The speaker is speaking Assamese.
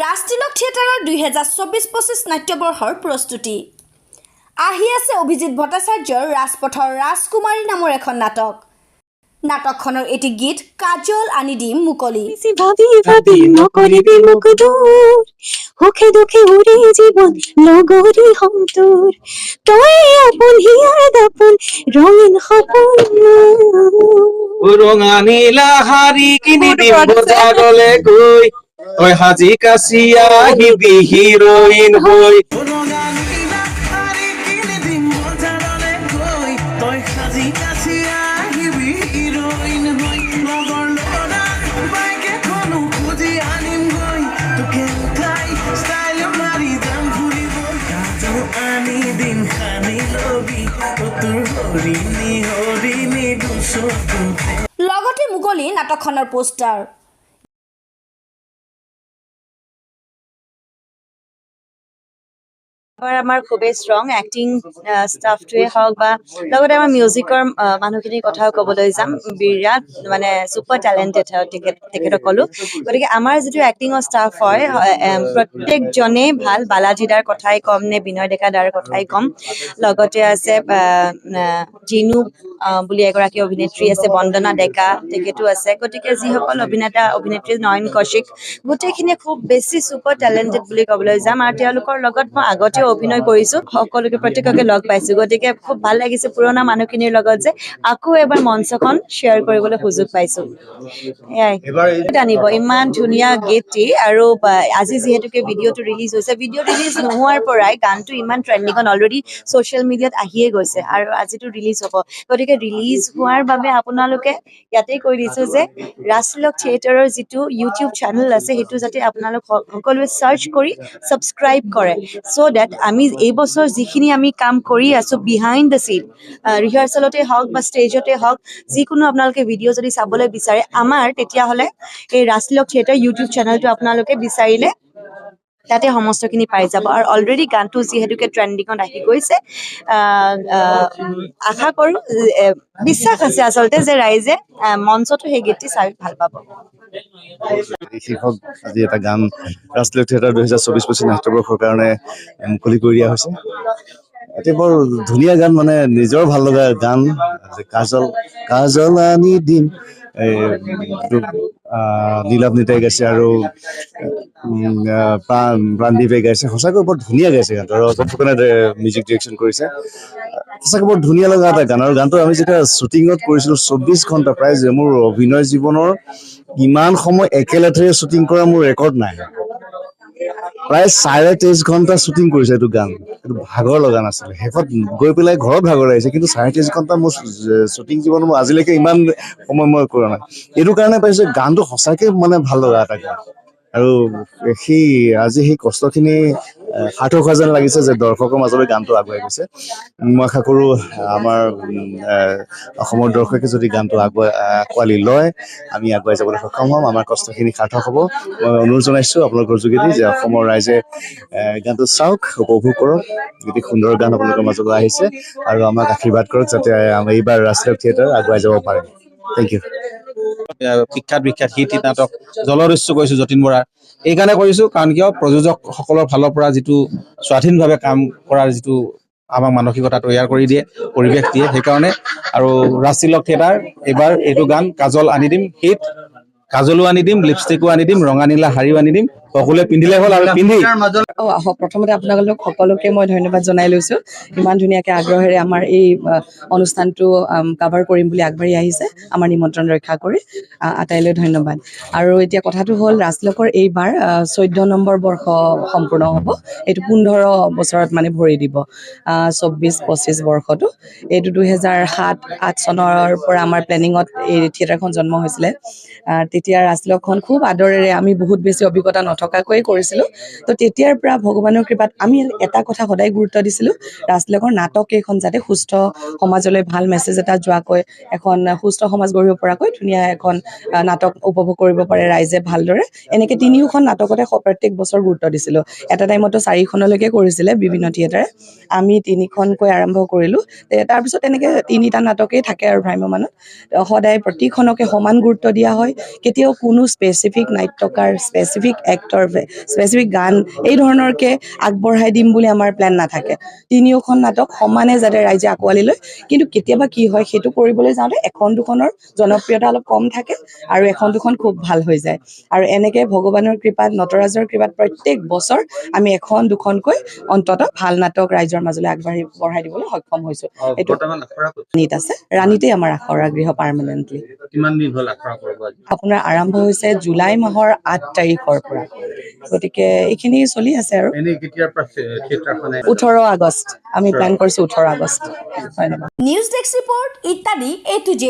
ৰাষ্ট্ৰীয় থিয়েটাৰৰ 2024-25 নাট্যবৰ্ষৰ প্ৰস্তুতি আহি আছে অভিজিৎ ভট্টাচাৰ্যৰ ৰাজপথৰ ৰাজকুমাৰী নামৰ এখন নাটক। নাটকখনৰ এটি গীত কাজল আনি দিম মুকলি। ভাবি ভাবি নকৰিবি মোক দূৰ সুখে দুখে উৰি জীৱন লগৰী সন্তুৰ তই আপোন হিয়াৰ দাপোন ৰঙীন সপোন ৰঙা নীলা শাৰী কিনি দিম বজাৰলে গৈ তই সাজি কাচি আহিবি হিৰইন হৈ। ৰঙা নীলা শাৰী কিনি দিম বজাৰলে গৈ তই সাজি কাচি আহিবি হিৰইন হৈ। লগৰ ল'ৰা বাইকে খনো খুজি আনিম গৈ তোকে উঠাই ষ্টাইল মাৰি যাম ফুৰিব। কাজল আনি দিম সানি লবি তোৰ হৰিণী হৰিণী দুচকুতে। লগতে মুকলি নাটকখনৰ পোষ্টাৰ। আমাৰ খুবেই ষ্ট্ৰং এক্টিং ষ্টাফটোৱে হওক বা লগতে আমাৰ মিউজিকৰ মানুহখিনিৰ কথাও ক'বলৈ যাম, বিৰাট মানে ছুপাৰ টেলেণ্টেড হয় তেখেতসকলো। গতিকে আমাৰ যিটো এক্টিঙৰ ষ্টাফ হয় প্ৰত্যেকজনেই ভাল। বালাজী দাৰ কথাই ক'ম নে বিনয় ডেকা দাৰ কথাই ক'ম, লগতে আছে জিনু বুলি এগৰাকী অভিনেত্ৰী আছে, বন্দনা ডেকা তেখেতো আছে। গতিকে যিসকল অভিনেতা অভিনেত্ৰী, নয়ন কৌশিক, গোটেইখিনিয়ে খুব বেছি ছুপাৰ টেলেণ্টেড বুলি ক'বলৈ যাম। আৰু তেওঁলোকৰ লগত মই আগতেও অভিনয় কৰিছো, সকলোকে প্ৰত্যেককে লগ পাইছো। গতিকে খুব ভাল লাগিছে পুৰণা মানুহখিনিৰ লগত যে আকৌ এবাৰ মঞ্চখন শ্বেয়াৰ কৰিবলৈ সুযোগ পাইছো। এয়াই আনিব ইমান ধুনীয়া গীতটি। আৰু আজি যিহেতুকে ভিডিঅ'টো ৰিলিজ হৈছে, ভিডিঅ' ৰিলিজ নোহোৱাৰ পৰাই গানটো ইমান ট্ৰেণ্ডিঙত অলৰেডি ছ'চিয়েল মিডিয়াত আহিয়ে গৈছে আৰু আজিতো ৰিলিজ হ'ব। গতিকে ৰিলিজ হোৱাৰ বাবে আপোনালোকে ইয়াতেই কৈ দিছো যে ৰাজতিলক থিয়েটাৰৰ যিটো ইউটিউব চেনেল আছে সেইটো যাতে আপোনালোক সকলোৱে চাৰ্চ কৰি ছাবস্ক্ৰাইব কৰে, চ' ডেট আমি এইবছৰ যিখিনি আমি কাম কৰি আছো বিহাইণ্ড দ্য চিন, ৰিহাৰ্চেলতে হওক বা ষ্টেজতে হওক, যিকোনো আপোনালোকে ভিডিঅ' যদি চাবলৈ বিচাৰে আমাৰ তেতিয়াহ'লে এই ৰাজতিলক থিয়েটাৰ ইউটিউব চেনেলটো আপোনালোকে বিচাৰিলে তাতে সমস্তখিনি পাই যাব। আৰু অলৰেডি গানটো যিহেতুকে ট্ৰেণ্ডিঙত আহি গৈছে, আশা কৰোঁ, বিশ্বাস আছে আচলতে যে ৰাইজে মঞ্চতো সেই গীতটি চাই ভাল পাব। শীৰ্ষক আজি এটা গান ৰাষ্ট্ৰীয় থিয়েটাৰ 2024-25 নাট্যবৰ্ষৰ কাৰণে মুকলি কৰি দিয়া হৈছে। এটি বৰ ধুনীয়া গান, মানে নিজৰ ভাল লগা গান। কাজল আনি দিম নীলাভনীতাই গাইছে আৰু প্ৰাণদীপে গাইছে। সঁচাকৈ বৰ ধুনীয়া গাইছে গানটো, আৰু অজয় ফুকনে মিউজিক ডিৰেকশ্যন কৰিছে। সঁচাকৈ বৰ ধুনীয়া লগা এটা গান। আৰু গানটো আমি যেতিয়া শ্বুটিঙত কৰিছিলোঁ 24 ঘণ্টা, প্ৰায় মোৰ অভিনয় জীৱনৰ ইমান সময় একেলেঠাৰিয়ে শ্বুটিং কৰা মোৰ ৰেকৰ্ড নাই। প্ৰায় 23.5 ঘণ্টা শ্বুটিং কৰিছে এইটো গান। এইটো ভাগৰ লগা নাছিলে, শেষত গৈ পেলাই ঘৰত ভাগৰ লাগিছে, কিন্তু 23.5 ঘণ্টা মোৰ শ্বুটিং জীৱনত মই আজিলৈকে ইমান সময় মই কৰা নাই। এইটো কাৰণে পাইছো গানটো সঁচাকৈ মানে ভাল লগা এটা গান। আৰু আজি সেই কষ্টখিনি সাৰ্থক হোৱা যেন লাগিছে যে দৰ্শকৰ মাজলৈ গানটো আগুৱাই গৈছে। মই আশা কৰোঁ আমাৰ অসমৰ দৰ্শকে যদি গানটো আঁকোৱালি লয়, আমি আগুৱাই যাবলৈ সক্ষম হ'ম, আমাৰ কষ্টখিনি সাৰ্থক হ'ব। মই অনুৰোধ জনাইছোঁ আপোনালোকৰ যোগেদি যে অসমৰ ৰাইজে গানটো চাওক, উপভোগ কৰক। গতিকে সুন্দৰ গান আপোনালোকৰ মাজলৈ আহিছে আৰু আমাক আশীৰ্বাদ কৰক যাতে এইবাৰ ৰাষ্ট্ৰীয় থিয়েটাৰ আগুৱাই যাব পাৰে। Thank U. বিখ্যাত হিট নাটক জলদস্যু কৰিছো যতীন বৰাৰ। এইকাৰণে কৰিছো কাৰণ কিয় প্ৰযোজকসকলৰ ফালৰ পৰা যিটো স্বাধীনভাৱে কাম কৰাৰ যিটো আমাক মানসিকতা তৈয়াৰ কৰি দিয়ে, পৰিৱেশ দিয়ে, সেইকাৰণে। আৰু ৰাজতিলক থিয়েটাৰ এইবাৰ এইটো গান কাজল আনি দিম হিট, কাজলো আনি দিম, লিপষ্টিকো আনি দিম, ৰঙা নীলা শাৰীও আনি দিম, সকলোৱে পিন্ধিলে হ'ল। আৰু পিন্ধি প্ৰথমতে আপোনালোক সকলোকে মই ধন্যবাদ জনাই লৈছোঁ, ইমান ধুনীয়াকৈ আগ্ৰহেৰে আমাৰ এই অনুষ্ঠানটো কাভাৰ কৰিম বুলি আগবাঢ়ি আহিছে, আমাৰ নিমন্ত্ৰণ ৰক্ষা কৰি। আটাইলৈ ধন্যবাদ। আৰু এতিয়া কথাটো হ'ল ৰাজতিলকৰ এইবাৰ 14 নম্বৰ বৰ্ষ সম্পূৰ্ণ হ'ব। এইটো 15 বছৰত মানে ভৰি দিব 24-25 বৰ্ষটো। এইটো 2007-08 চনৰ পৰা আমাৰ প্লেনিঙত এই থিয়েটাৰখন জন্ম হৈছিলে। তেতিয়া ৰাজতিলকখন খুব আদৰেৰে, আমি বহুত বেছি অভিজ্ঞতা নথকাকৈয়ে কৰিছিলোঁ। তো তেতিয়াৰ পৰা ভগৱানৰ কৃপাত আমি এটা কথা সদায় গুৰুত্ব দিছিলোঁ, ৰাজতিলকৰ নাটক কেইখন যাতে সুস্থ সমাজলৈ ভাল মেছেজ এটা যোৱাকৈ, এখন সুস্থ সমাজ গঢ়িব পৰাকৈ ধুনীয়া এখন নাটক উপভোগ কৰিব পাৰে ৰাইজে ভালদৰে। এনেকৈ 3খন নাটকতে প্ৰত্যেক বছৰ গুৰুত্ব দিছিলোঁ। এটা টাইমতো 4খনলৈকে কৰিছিলে বিভিন্ন থিয়েটাৰে, আমি 3খনকৈ আৰম্ভ কৰিলোঁ। তাৰপিছত এনেকৈ 3টা নাটকেই থাকে আৰু ভ্ৰাম্যমানত সদায় প্ৰতিখনকে সমান গুৰুত্ব দিয়া হয়। কেতিয়াও কোনো স্পেচিফিক নাট্যকাৰ, স্পেচিফিক এক্টৰ নাটকৰ স্পেচিফিক গান এই ধৰণৰকে আগবঢ়াই দিম বুলি আমাৰ প্লেন নাথাকে। তিনিওখন নাটক সমানে যাতে ৰাইজে আঁকোৱালি লয়, কিন্তু কেতিয়াবা কি হয় সেইটো কৰিবলৈ যাওঁতে এখন দুখনৰ জনপ্ৰিয়তা অলপ কম থাকে আৰু এখন দুখন খুব ভাল হৈ যায়। আৰু এনেকে ভগৱানৰ কৃপাত, নটৰাজৰ কৃপাত প্ৰত্যেক বছৰ আমি এখন দুখনকৈ অন্ততঃ ভাল নাটক ৰাইজৰ মাজলৈ বঢ়াই দিবলৈ সক্ষম হৈছো। এইটো ৰাণীত আছে, ৰাণীতেই আমাৰ আখৰা গৃহ পাৰ্মানেণ্টলি। কিমান দিন হ'ল আখৰা কৰিব? আপোনাৰ আৰম্ভ হৈছে জুলাই মাহৰ 8 তাৰিখৰ পৰা, গতিকে এইখিনি চলি আছে আৰু। এনেই কেতিয়াৰ পৰা থিয়েটাৰখন 18 আগষ্ট আমি প্লেন কৰিছো, 18 আগষ্ট। ধন্যবাদ। নিউজ ডেস্ক ৰিপৰ্ট ইত্যাদি A to Z।